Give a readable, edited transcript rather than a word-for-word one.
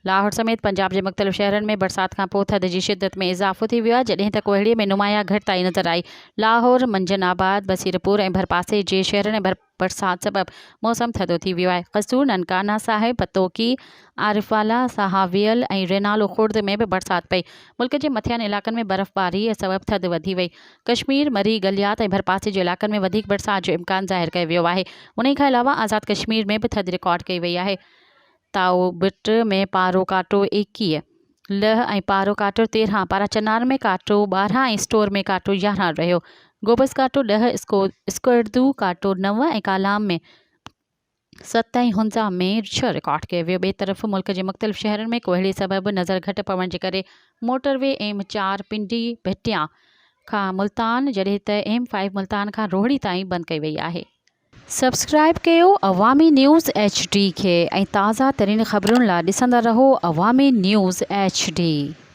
लाहौर समेत पंजाब के मुख़्तलिफ़ शहरनि में बरसात खां पोइ थधि जी शिदत में इज़ाफ़ो थी वियो आहे, जॾहिं त कोहड़ीअ में नुमाया घटिताई नज़र आई। लाहौर, मंजनाबाद, बसीरपुर ऐं भरपासे जे शहरनि में बरसात सबबि मौसम थधो थी वियो आहे। कसूर, ननकाना साहिब, पतोकी, आरिफवाला, सहावियल ऐं रेनालो खुर्द में भी बरसात पई। मुल्क के मथियान इलाक़नि में बर्फ़बारी सबबि थधि वधी वई। कश्मीर, मरी, गलियात ऐं भरपासे जे इलाक़नि में वधीक बरसात जो इम्कान ज़ाहिर कयो वियो आहे। उन खां अलावा आज़ाद कश्मीर में भी थधि रिकॉर्ड कई वई आहे। ताओबिट में पारो काटो 21, लह ऐं पारो काटो 13, पारा चनार में काटो 12 ऐं स्टोर में काटो 11 रहियो। गोबस काटो 10, स्कर्दू काटो 9 ऐं कालाम में 7 ऐं हुंज़ा में 6 रिकॉर्ड कयो वियो। ॿिए तरफ़ मुल्क जे मुख़्तलिफ़ शहरनि में कोहड़े सबबि नज़र घटि पवण जे करे मोटरवे M4 पिंडी भिटियां खां मुल्तान, जॾहिं त M5 मुल्तान खां रोहड़ी ताईं बंदि कई वई आहे। सब्सक्राइब कयो अवामी न्यूज़ HD खे ऐं ताज़ा तरीन ख़बरुनि लाइ ॾिसंदा रहो अवामी न्यूज़ HD।